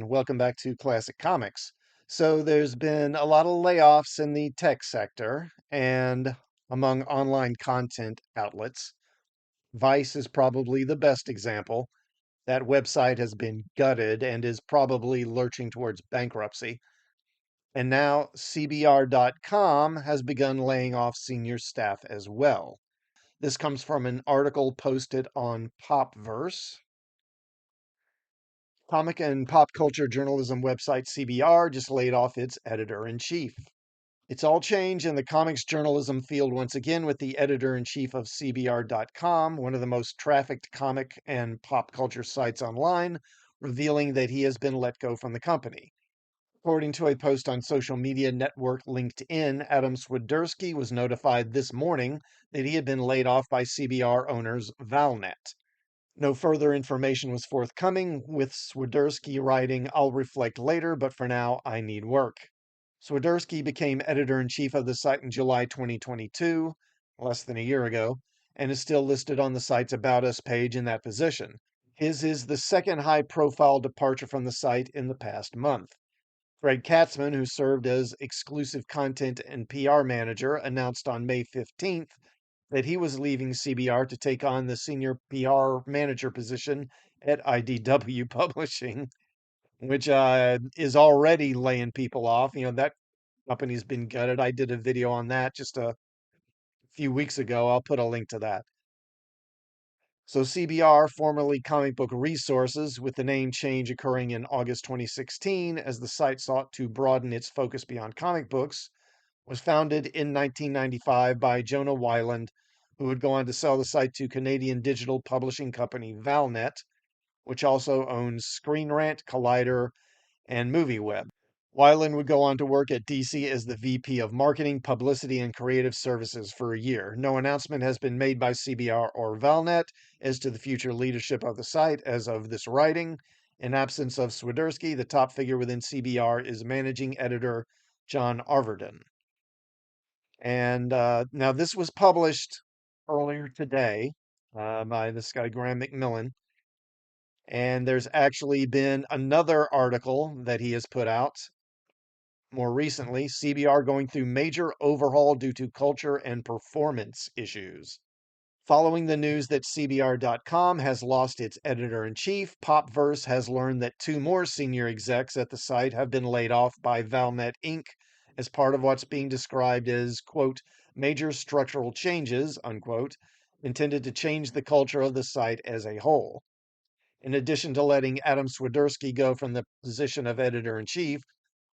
welcome back to Classic Comics. So, there's been a lot of layoffs in the tech sector and among online content outlets. Vice is probably the best example. That website has been gutted and is probably lurching towards bankruptcy. And now CBR.com has begun laying off senior staff as well. This comes from an article posted on Popverse. Comic and pop culture journalism website CBR just laid off its editor in chief. It's all change in the comics journalism field once again with the editor in chief of CBR.com, one of the most trafficked comic and pop culture sites online, revealing that he has been let go from the company. According to a post on social media network LinkedIn, Adam Swiderski was notified this morning that he had been laid off by CBR owners Valnet. No further information was forthcoming, with Swiderski writing, "I'll reflect later, but for now, I need work." Swiderski became editor-in-chief of the site in July 2022, less than a year ago, and is still listed on the site's About Us page in that position. His is the second high-profile departure from the site in the past month. Greg Katzman, who served as exclusive content and PR manager, announced on May 15th that he was leaving CBR to take on the senior PR manager position at IDW Publishing, which is already laying people off. That company's been gutted. I did a video on that just a few weeks ago. I'll put a link to that. So CBR, formerly Comic Book Resources, with the name change occurring in August 2016 as the site sought to broaden its focus beyond comic books, was founded in 1995 by Jonah Weiland, who would go on to sell the site to Canadian digital publishing company Valnet, which also owns Screen Rant, Collider, and MovieWeb. Weiland would go on to work at DC as the VP of Marketing, Publicity, and Creative Services for a year. No announcement has been made by CBR or Valnet as to the future leadership of the site as of this writing. In absence of Swiderski, the top figure within CBR is managing editor John Arverden. And now this was published earlier today by this guy, Graham McMillan. And there's actually been another article that he has put out more recently, CBR going through major overhaul due to culture and performance issues. Following the news that CBR.com has lost its editor in chief, Popverse has learned that two more senior execs at the site have been laid off by Valnet Inc. as part of what's being described as, quote, major structural changes, unquote, intended to change the culture of the site as a whole. In addition to letting Adam Swiderski go from the position of editor in chief,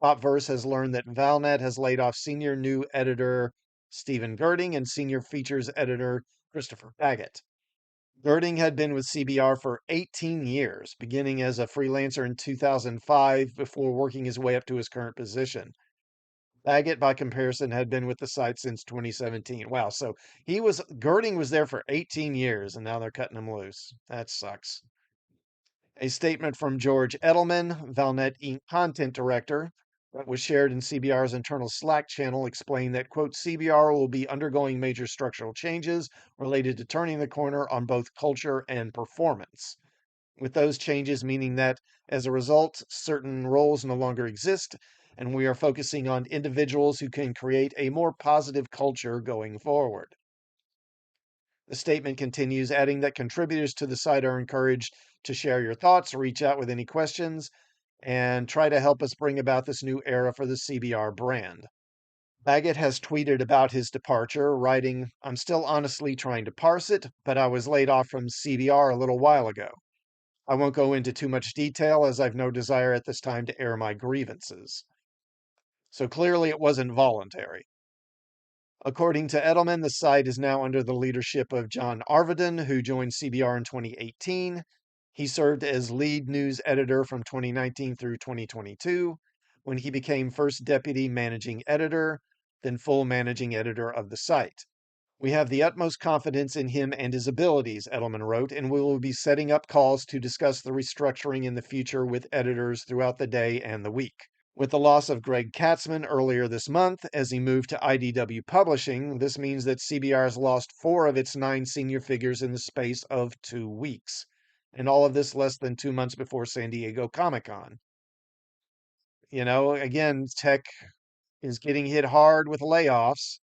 Popverse has learned that Valnet has laid off senior new editor Stephen Girding and senior features editor Christopher Baggett. Girding had been with CBR for 18 years, beginning as a freelancer in 2005 before working his way up to his current position. Baggett, by comparison, had been with the site since 2017. Wow, so Girding was there for 18 years, and now they're cutting him loose. That sucks. A statement from George Edelman, Valnet Inc. content director, that was shared in CBR's internal Slack channel explained that, quote, CBR will be undergoing major structural changes related to turning the corner on both culture and performance. With those changes meaning that, as a result, certain roles no longer exist, and we are focusing on individuals who can create a more positive culture going forward. The statement continues, adding that contributors to the site are encouraged to share your thoughts, reach out with any questions, and try to help us bring about this new era for the CBR brand. Baggett has tweeted about his departure, writing, I'm still honestly trying to parse it, but I was laid off from CBR a little while ago. I won't go into too much detail as I've no desire at this time to air my grievances. So clearly it wasn't voluntary. According to Edelman, the site is now under the leadership of John Arveden, who joined CBR in 2018. He served as lead news editor from 2019 through 2022, when he became first deputy managing editor, then full managing editor of the site. We have the utmost confidence in him and his abilities, Edelman wrote, and we will be setting up calls to discuss the restructuring in the future with editors throughout the day and the week. With the loss of Greg Katzman earlier this month as he moved to IDW Publishing, this means that CBR has lost 4 of its 9 senior figures in the space of 2 weeks. And all of this less than 2 months before San Diego Comic-Con. Again, tech is getting hit hard with layoffs.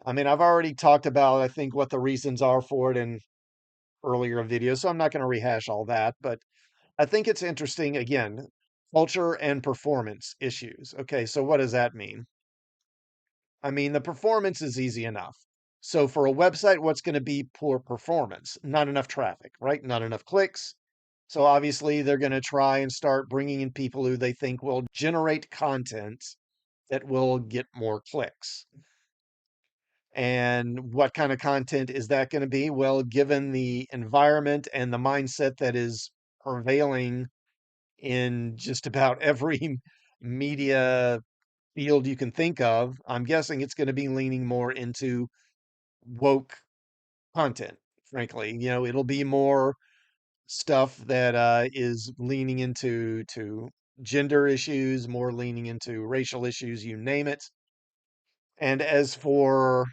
I mean, I've already talked about, I think, what the reasons are for it in earlier videos, so I'm not going to rehash all that. But I think it's interesting, again, culture and performance issues. Okay, so what does that mean? I mean, the performance is easy enough. So for a website, what's going to be poor performance? Not enough traffic, right? Not enough clicks. So obviously, they're going to try and start bringing in people who they think will generate content that will get more clicks. And what kind of content is that going to be? Well, given the environment and the mindset that is prevailing in just about every media field you can think of, I'm guessing it's going to be leaning more into woke content, frankly. It'll be more stuff that is leaning into gender issues, more leaning into racial issues, you name it. And as for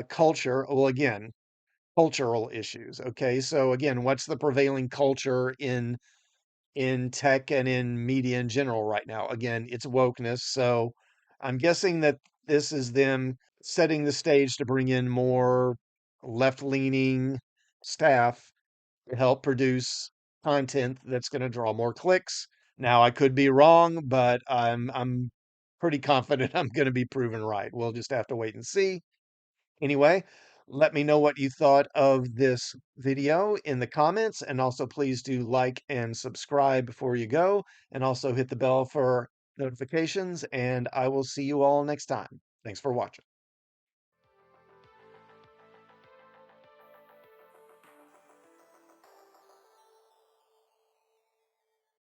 culture, well, again, cultural issues. Okay, so again, what's the prevailing culture in tech and in media in general right now? Again, it's wokeness. So I'm guessing that this is them setting the stage to bring in more left-leaning staff to help produce content that's going to draw more clicks. Now, I could be wrong, but I'm pretty confident I'm going to be proven right. We'll just have to wait and see. Anyway, let me know what you thought of this video in the comments, and also please do like and subscribe before you go, and also hit the bell for notifications, and I will see you all next time. Thanks for watching.